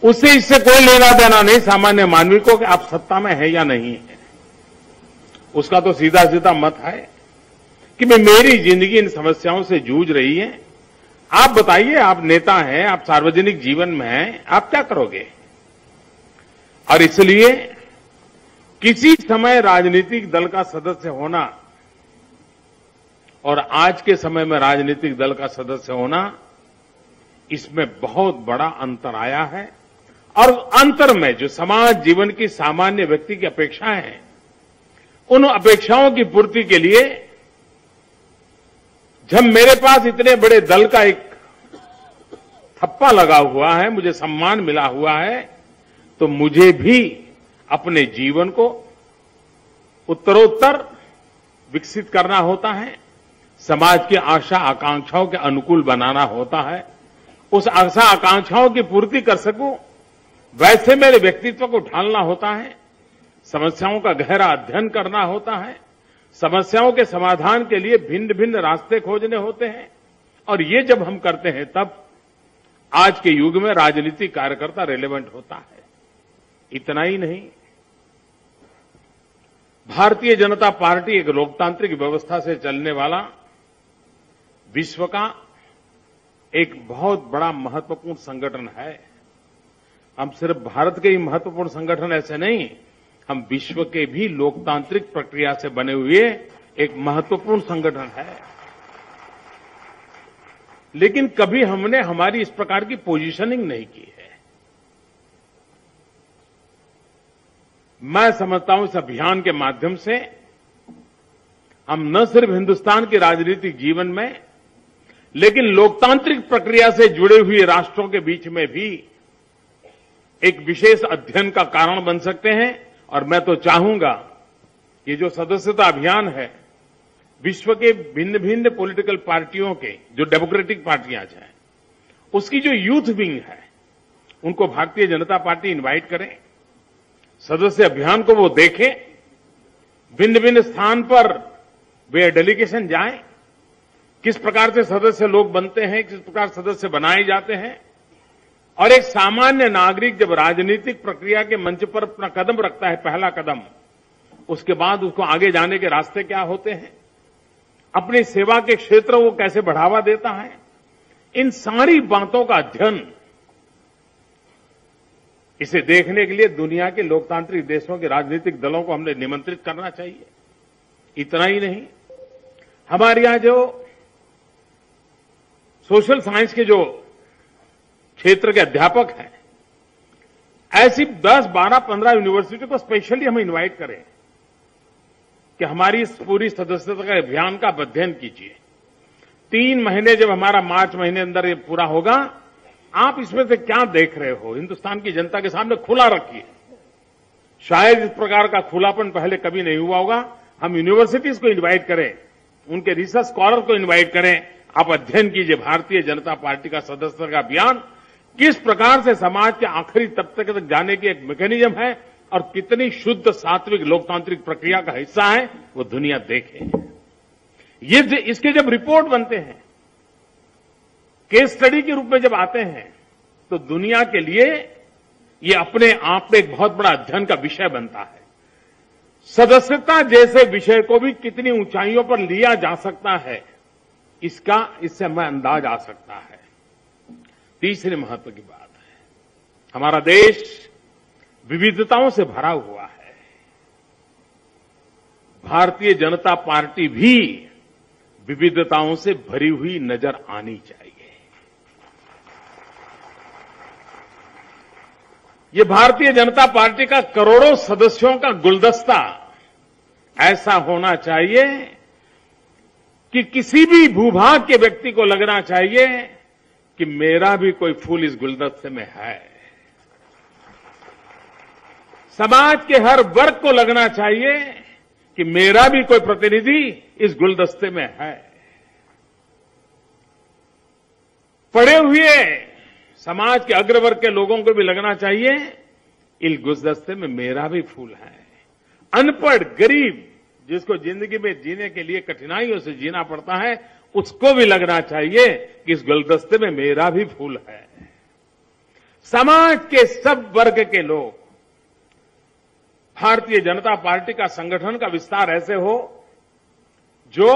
उससे इससे कोई लेना देना नहीं सामान्य मानवी को कि आप सत्ता में है या नहीं है। उसका तो सीधा सीधा मत है कि मेरी जिंदगी इन समस्याओं से जूझ रही है। आप बताइए, आप नेता हैं, आप सार्वजनिक जीवन में हैं, आप क्या करोगे? और इसलिए किसी समय राजनीतिक दल का सदस्य होना और आज के समय में राजनीतिक दल का सदस्य होना, इसमें बहुत बड़ा अंतर आया है। और अंतर में जो समाज जीवन की सामान्य व्यक्ति की अपेक्षाएं हैं, उन अपेक्षाओं की पूर्ति के लिए जब मेरे पास इतने बड़े दल का एक थप्पा लगा हुआ है, मुझे सम्मान मिला हुआ है, तो मुझे भी अपने जीवन को उत्तरोत्तर विकसित करना होता है, समाज की आशा आकांक्षाओं के अनुकूल बनाना होता है। उस आशा आकांक्षाओं की पूर्ति कर सकूं, वैसे मेरे व्यक्तित्व को ढालना होता है, समस्याओं का गहरा अध्ययन करना होता है, समस्याओं के समाधान के लिए भिन्न भिन्न रास्ते खोजने होते हैं। और ये जब हम करते हैं तब आज के युग में राजनीतिक कार्यकर्ता रेलेवेंट होता है। इतना ही नहीं, भारतीय जनता पार्टी एक लोकतांत्रिक व्यवस्था से चलने वाला विश्व का एक बहुत बड़ा महत्वपूर्ण संगठन है। हम सिर्फ भारत के ही महत्वपूर्ण संगठन ऐसे नहीं, हम विश्व के भी लोकतांत्रिक प्रक्रिया से बने हुए एक महत्वपूर्ण संगठन है। लेकिन कभी हमने हमारी इस प्रकार की पोजीशनिंग नहीं की है। मैं समझता हूं इस अभियान के माध्यम से हम न सिर्फ हिंदुस्तान के राजनीतिक जीवन में, लेकिन लोकतांत्रिक प्रक्रिया से जुड़े हुए राष्ट्रों के बीच में भी एक विशेष अध्ययन का कारण बन सकते हैं। और मैं तो चाहूंगा ये जो सदस्यता अभियान है, विश्व के भिन्न भिन्न पॉलिटिकल पार्टियों के, जो डेमोक्रेटिक पार्टियां हैं, उसकी जो यूथ विंग है, उनको भारतीय जनता पार्टी इनवाइट करें, सदस्य अभियान को वो देखें, भिन्न भिन्न स्थान पर वे डेलीगेशन जाएं, किस प्रकार से सदस्य लोग बनते हैं, किस प्रकार सदस्य बनाए जाते हैं। और एक सामान्य नागरिक जब राजनीतिक प्रक्रिया के मंच पर अपना कदम रखता है, पहला कदम, उसके बाद उसको आगे जाने के रास्ते क्या होते हैं, अपनी सेवा के क्षेत्र वो कैसे बढ़ावा देता है, इन सारी बातों का अध्ययन, इसे देखने के लिए दुनिया के लोकतांत्रिक देशों के राजनीतिक दलों को हमने निमंत्रित करना चाहिए। इतना ही नहीं, हमारे यहां जो सोशल साइंस के जो क्षेत्र के अध्यापक हैं, ऐसी 10, 12, 15 यूनिवर्सिटी को स्पेशली हम इनवाइट करें कि हमारी इस पूरी सदस्यता के अभियान का अध्ययन कीजिए। 3 महीने जब हमारा मार्च महीने अंदर ये पूरा होगा, आप इसमें से क्या देख रहे हो, हिंदुस्तान की जनता के सामने खुला रखिए। शायद इस प्रकार का खुलापन पहले कभी नहीं हुआ होगा। हम यूनिवर्सिटीज को इनवाइट करें, उनके रिसर्च स्कॉलर को इनवाइट करें, आप अध्ययन कीजिए भारतीय जनता पार्टी का सदस्यता का अभियान किस प्रकार से समाज के आखिरी तबके तक जाने की एक मैकेनिज्म है और कितनी शुद्ध सात्विक लोकतांत्रिक प्रक्रिया का हिस्सा है, वो दुनिया देखे। ये इसके जब रिपोर्ट बनते हैं, केस स्टडी के रूप में जब आते हैं, तो दुनिया के लिए ये अपने आप में एक बहुत बड़ा अध्ययन का विषय बनता है। सदस्यता जैसे विषय को भी कितनी ऊंचाइयों पर लिया जा सकता है, इससे हमें अंदाज आ सकता है। तीसरे महत्व की बात है, हमारा देश विविधताओं से भरा हुआ है। भारतीय जनता पार्टी भी विविधताओं से भरी हुई नजर आनी चाहिए। ये भारतीय जनता पार्टी का करोड़ों सदस्यों का गुलदस्ता ऐसा होना चाहिए कि किसी भी भूभाग के व्यक्ति को लगना चाहिए कि मेरा भी कोई फूल इस गुलदस्ते में है। समाज के हर वर्ग को लगना चाहिए कि मेरा भी कोई प्रतिनिधि इस गुलदस्ते में है। पढ़े हुए समाज के अग्रवर्ग के लोगों को भी लगना चाहिए इस गुलदस्ते में मेरा भी फूल है। अनपढ़, गरीब, जिसको जिंदगी में जीने के लिए कठिनाइयों से जीना पड़ता है, उसको भी लगना चाहिए कि इस गुलदस्ते में मेरा भी फूल है। समाज के सब वर्ग के लोग भारतीय जनता पार्टी का संगठन का विस्तार ऐसे हो जो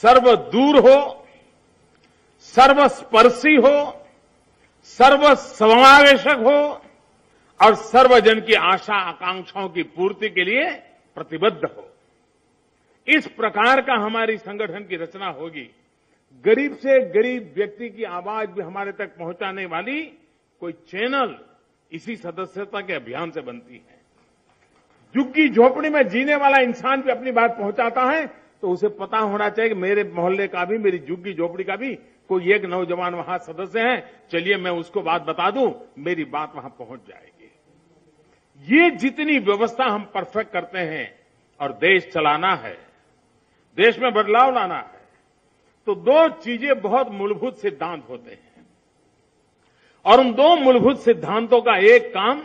सर्वदूर हो, सर्वस्पर्शी हो, सर्वसमावेशक हो और सर्वजन की आशा आकांक्षाओं की पूर्ति के लिए प्रतिबद्ध हो। इस प्रकार का हमारी संगठन की रचना होगी। गरीब से गरीब व्यक्ति की आवाज भी हमारे तक पहुंचाने वाली कोई चैनल इसी सदस्यता के अभियान से बनती है। झुग्गी झोपड़ी में जीने वाला इंसान भी अपनी बात पहुंचाता है तो उसे पता होना चाहिए कि मेरे मोहल्ले का भी, मेरी झुग्गी झोपड़ी का भी कोई एक नौजवान वहां सदस्य है, चलिए मैं उसको बात बता दूं, मेरी बात वहां पहुंच जाएगी। ये जितनी व्यवस्था हम परफेक्ट करते हैं और देश चलाना है, देश में बदलाव लाना है, तो दो चीजें बहुत मूलभूत सिद्धांत होते हैं और उन दो मूलभूत सिद्धांतों का एक काम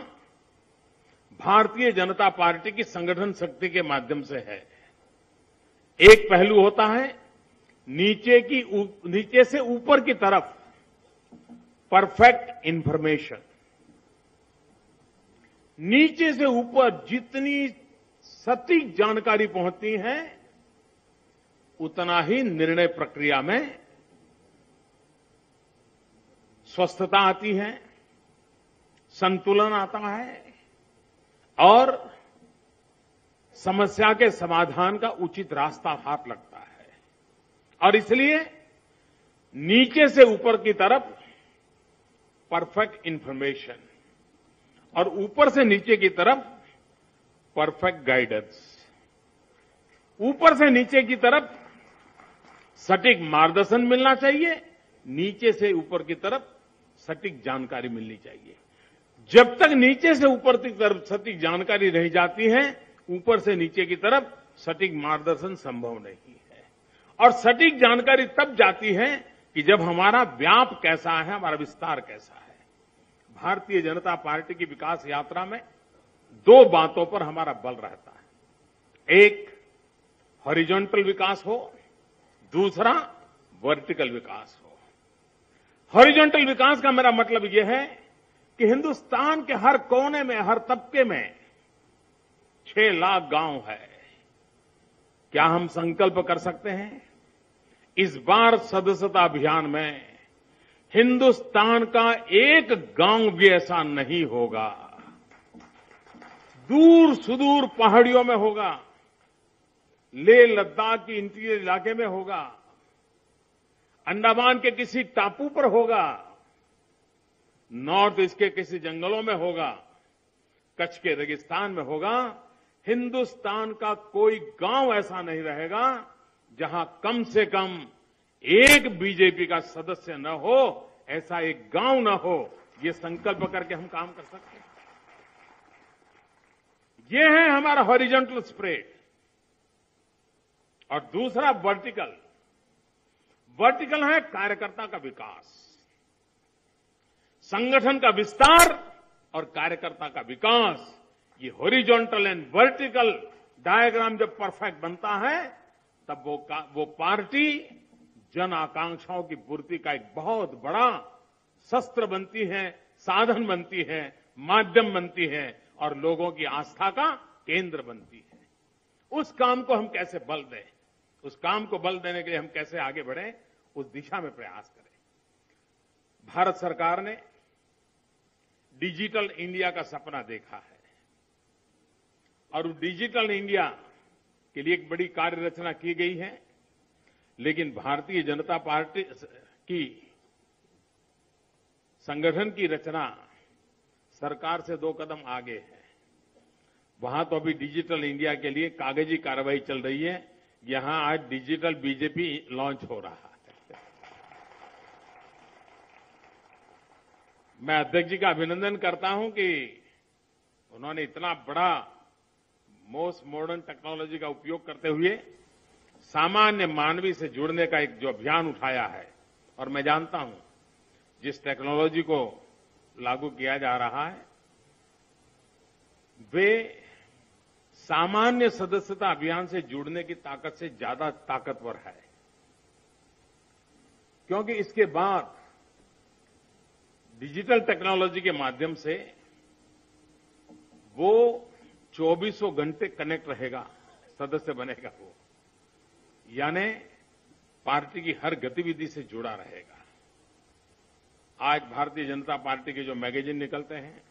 भारतीय जनता पार्टी की संगठन शक्ति के माध्यम से है। एक पहलू होता है नीचे से ऊपर की तरफ परफेक्ट इंफॉर्मेशन। नीचे से ऊपर जितनी सटीक जानकारी पहुंचती है उतना ही निर्णय प्रक्रिया में स्वस्थता आती है, संतुलन आता है और समस्या के समाधान का उचित रास्ता हाथ लगता है। और इसलिए नीचे से ऊपर की तरफ परफेक्ट इंफॉर्मेशन और ऊपर से नीचे की तरफ परफेक्ट गाइडेंस। ऊपर से नीचे की तरफ सटीक मार्गदर्शन मिलना चाहिए, नीचे से ऊपर की तरफ सटीक जानकारी मिलनी चाहिए। जब तक नीचे से ऊपर की तरफ सटीक जानकारी रह जाती है, ऊपर से नीचे की तरफ सटीक मार्गदर्शन संभव नहीं है। और सटीक जानकारी तब जाती है कि जब हमारा व्याप कैसा है, हमारा विस्तार कैसा है। भारतीय जनता पार्टी की विकास यात्रा में दो बातों पर हमारा बल रहता है। एक हॉरिजॉन्टल विकास हो, दूसरा वर्टिकल विकास हो। हॉरिजॉन्टल विकास का मेरा मतलब यह है कि हिंदुस्तान के हर कोने में, हर तबके में 6 लाख गांव है। क्या हम संकल्प कर सकते हैं इस बार सदस्यता अभियान में हिंदुस्तान का एक गांव भी ऐसा नहीं होगा, दूर सुदूर पहाड़ियों में होगा, लेह लद्दाख की इंटीरियर इलाके में होगा, अंडमान के किसी टापू पर होगा, नॉर्थ ईस्ट के किसी जंगलों में होगा, कच्छ के रेगिस्तान में होगा। हिंदुस्तान का कोई गांव ऐसा नहीं रहेगा जहां कम से कम एक बीजेपी का सदस्य न हो, ऐसा एक गांव न हो। ये संकल्प करके हम काम कर सकते हैं। ये है हमारा हॉरिजॉन्टल स्प्रेड। और दूसरा वर्टिकल। वर्टिकल है कार्यकर्ता का विकास, संगठन का विस्तार और कार्यकर्ता का विकास। ये हॉरिजॉन्टल एंड वर्टिकल डायग्राम जब परफेक्ट बनता है तब वो पार्टी जन आकांक्षाओं की पूर्ति का एक बहुत बड़ा शस्त्र बनती है, साधन बनती है, माध्यम बनती है और लोगों की आस्था का केंद्र बनती है। उस काम को हम कैसे बल दें, उस काम को बल देने के लिए हम कैसे आगे बढ़ें, उस दिशा में प्रयास करें। भारत सरकार ने डिजिटल इंडिया का सपना देखा है और उस डिजिटल इंडिया के लिए एक बड़ी कार्य रचना की गई है। लेकिन भारतीय जनता पार्टी की संगठन की रचना सरकार से 2 कदम आगे है। वहां तो अभी डिजिटल इंडिया के लिए कागजी कार्रवाई चल रही है, यहां आज डिजिटल बीजेपी लॉन्च हो रहा है। मैं अध्यक्ष जी का अभिनंदन करता हूं कि उन्होंने इतना बड़ा मोस्ट मॉडर्न टेक्नोलॉजी का उपयोग करते हुए सामान्य मानवी से जुड़ने का एक जो अभियान उठाया है। और मैं जानता हूं जिस टेक्नोलॉजी को लागू किया जा रहा है वे सामान्य सदस्यता अभियान से जुड़ने की ताकत से ज्यादा ताकतवर है, क्योंकि इसके बाद डिजिटल टेक्नोलॉजी के माध्यम से वो 24 घंटे कनेक्ट रहेगा, सदस्य बनेगा वो, यानी पार्टी की हर गतिविधि से जुड़ा रहेगा। आज भारतीय जनता पार्टी के जो मैगजीन निकलते हैं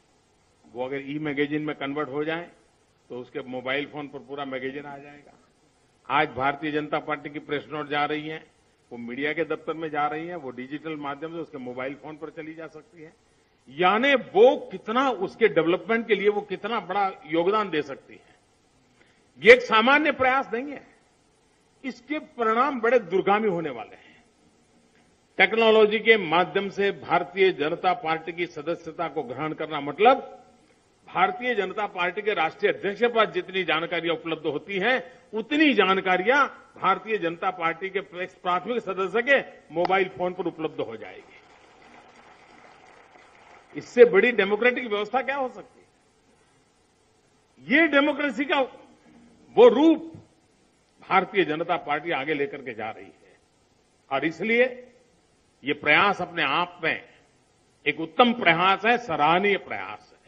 वो अगर ई मैगजीन में कन्वर्ट हो जाए तो उसके मोबाइल फोन पर पूरा मैगजीन आ जाएगा। आज भारतीय जनता पार्टी की प्रेस नोट जा रही है, वो मीडिया के दफ्तर में जा रही है, वो डिजिटल माध्यम से उसके मोबाइल फोन पर चली जा सकती है। यानी वो कितना उसके डेवलपमेंट के लिए वो कितना बड़ा योगदान दे सकती है। ये एक सामान्य प्रयास नहीं है, इसके परिणाम बड़े दूरगामी होने वाले हैं। टेक्नोलॉजी के माध्यम से भारतीय जनता पार्टी की सदस्यता को ग्रहण करना मतलब भारतीय जनता पार्टी के राष्ट्रीय अध्यक्ष के पास जितनी जानकारियां उपलब्ध होती हैं उतनी जानकारियां भारतीय जनता पार्टी के प्राथमिक सदस्य के मोबाइल फोन पर उपलब्ध हो जाएगी। इससे बड़ी डेमोक्रेटिक व्यवस्था क्या हो सकती है? ये डेमोक्रेसी का वो रूप भारतीय जनता पार्टी आगे लेकर के जा रही है और इसलिए ये प्रयास अपने आप में एक उत्तम प्रयास है, सराहनीय प्रयास है।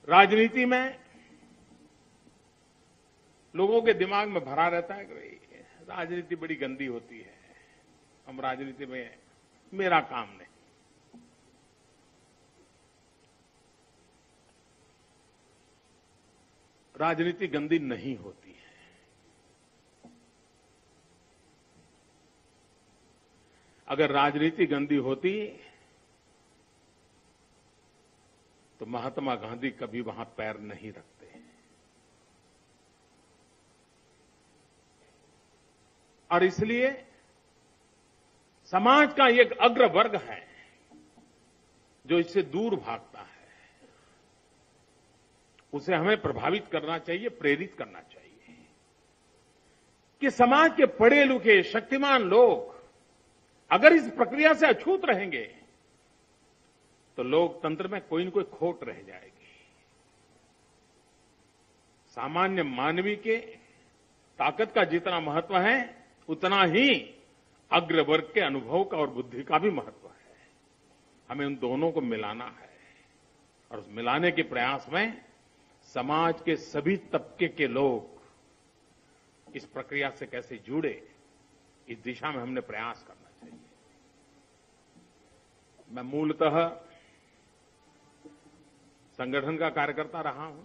राजनीति में लोगों के दिमाग में भरा रहता है कि भाई राजनीति बड़ी गंदी होती है, हम राजनीति में मेरा काम नहीं। राजनीति गंदी नहीं होती है। अगर राजनीति गंदी होती तो महात्मा गांधी कभी वहां पैर नहीं रखते। और इसलिए समाज का एक अग्र वर्ग है जो इससे दूर भागता है, उसे हमें प्रभावित करना चाहिए, प्रेरित करना चाहिए कि समाज के पढ़े लिखे शक्तिमान लोग अगर इस प्रक्रिया से अछूत रहेंगे तो लोकतंत्र में कोई न कोई खोट रह जाएगी। सामान्य मानवीय के ताकत का जितना महत्व है उतना ही अग्रवर्ग के अनुभव का और बुद्धि का भी महत्व है। हमें उन दोनों को मिलाना है और उस मिलाने के प्रयास में समाज के सभी तबके के लोग इस प्रक्रिया से कैसे जुड़े, इस दिशा में हमने प्रयास करना चाहिए। मैं मूलतः संगठन का कार्यकर्ता रहा हूं,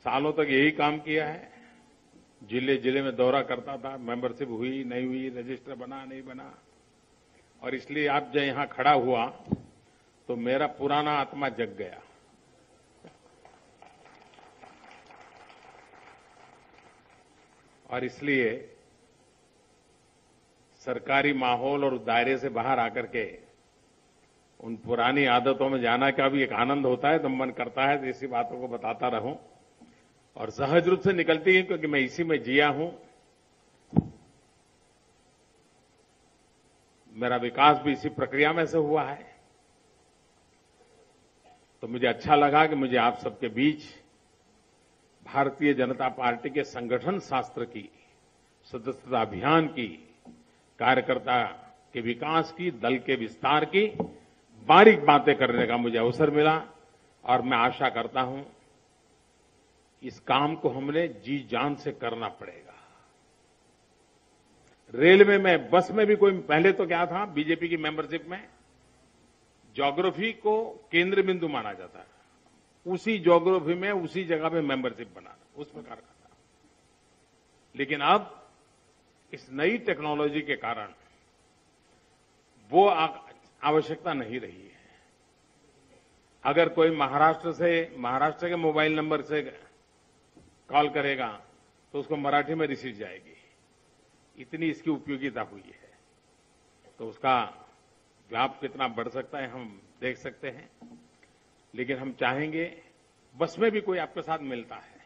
सालों तक यही काम किया है। जिले जिले में दौरा करता था, मेंबरशिप हुई नहीं हुई, रजिस्टर बना नहीं बना, और इसलिए आप जब यहां खड़ा हुआ तो मेरा पुराना आत्मा जग गया। और इसलिए सरकारी माहौल और दायरे से बाहर आकर के उन पुरानी आदतों में जाना का भी एक आनंद होता है, तो मन करता है ऐसी बातों को बताता रहूं और सहज रूप से निकलती है क्योंकि मैं इसी में जिया हूं। मेरा विकास भी इसी प्रक्रिया में से हुआ है। तो मुझे अच्छा लगा कि मुझे आप सबके बीच भारतीय जनता पार्टी के संगठन शास्त्र की, सदस्यता अभियान की, कार्यकर्ता के विकास की, दल के विस्तार की बारीक बातें करने का मुझे अवसर मिला और मैं आशा करता हूं इस काम को हमने जी जान से करना पड़ेगा। रेलवे में, बस में भी कोई, पहले तो क्या था, बीजेपी की मेंबरशिप में ज्योग्राफी को केंद्र बिंदु माना जाता है, उसी ज्योग्राफी में उसी जगह पे मेंबरशिप बनाना, उस प्रकार का था। लेकिन अब इस नई टेक्नोलॉजी के कारण वो आवश्यकता नहीं रही है। अगर कोई महाराष्ट्र के मोबाइल नंबर से कॉल करेगा तो उसको मराठी में रिसीव जाएगी, इतनी इसकी उपयोगिता हुई है। तो उसका लाभ कितना बढ़ सकता है हम देख सकते हैं। लेकिन हम चाहेंगे बस में भी कोई आपके साथ मिलता है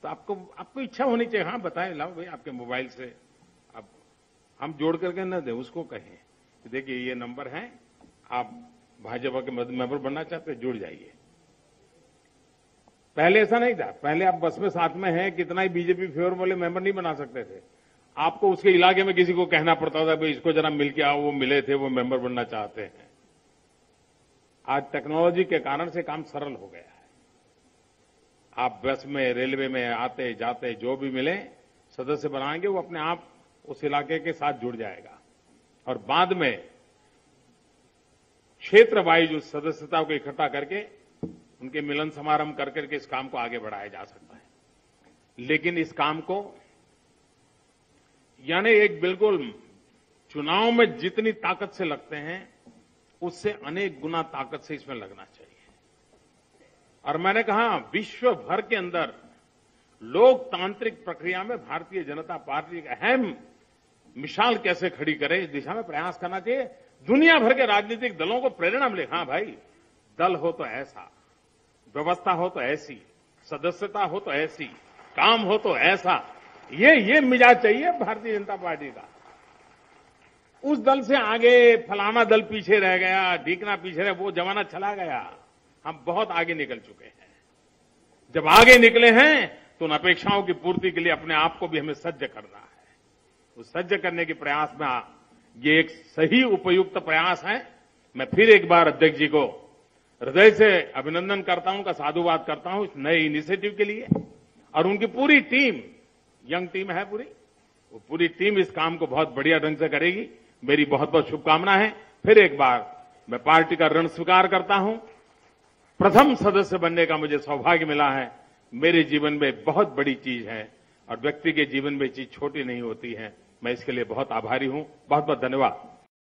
तो आपको इच्छा होनी चाहिए, हाँ बताएं, लाओ भाई आपके मोबाइल से, अब हम जोड़ करके न दें, उसको कहें कि देखिए ये नंबर है, आप भाजपा के मेंबर बनना चाहते हैं, जुड़ जाइए। पहले ऐसा नहीं था, पहले आप बस में साथ में हैं, कितना ही बीजेपी फेवर वाले मेंबर नहीं बना सकते थे। आपको उसके इलाके में किसी को कहना पड़ता था भाई इसको जरा मिल के आओ, वो मिले थे, वो मेंबर बनना चाहते हैं। आज टेक्नोलॉजी के कारण से काम सरल हो गया है। आप बस में, रेलवे में आते जाते जो भी मिले सदस्य बनाएंगे, वो अपने आप उस इलाके के साथ जुड़ जाएगा और बाद में क्षेत्र वाइज उस सदस्यता को इकट्ठा करके उनके मिलन समारंभ करके इस काम को आगे बढ़ाया जा सकता है। लेकिन इस काम को यानी एक बिल्कुल चुनाव में जितनी ताकत से लगते हैं उससे अनेक गुना ताकत से इसमें लगना चाहिए। और मैंने कहा विश्व भर के अंदर लोकतांत्रिक प्रक्रिया में भारतीय जनता पार्टी एक अहम मिसाल कैसे खड़ी करे, इस दिशा में प्रयास करना चाहिए। दुनिया भर के राजनीतिक दलों को प्रेरणा मिले। हाँ भाई, दल हो तो ऐसा, व्यवस्था हो तो ऐसी, सदस्यता हो तो ऐसी, काम हो तो ऐसा, ये मिजाज चाहिए भारतीय जनता पार्टी का। उस दल से आगे फलाना दल पीछे रह गया, ढीकना पीछे रह, वो जमाना चला गया। हम बहुत आगे निकल चुके हैं। जब आगे निकले हैं तो उन अपेक्षाओं की पूर्ति के लिए अपने आप को भी हमें सज्ज करना है। उस सज्ज करने के प्रयास में ये एक सही उपयुक्त प्रयास है। मैं फिर एक बार अध्यक्ष जी को हृदय से अभिनंदन करता हूं, उनका साधुवाद करता हूं इस नए इनिशिएटिव के लिए। और उनकी पूरी टीम, यंग टीम है पूरी, वो पूरी टीम इस काम को बहुत बढ़िया ढंग से करेगी। मेरी बहुत बहुत शुभकामना है। फिर एक बार मैं पार्टी का ऋण स्वीकार करता हूं। प्रथम सदस्य बनने का मुझे सौभाग्य मिला है। मेरे जीवन में बहुत बड़ी चीज है और व्यक्ति के जीवन में चीज छोटी नहीं होती है। मैं इसके लिए बहुत आभारी हूं। बहुत बहुत धन्यवाद।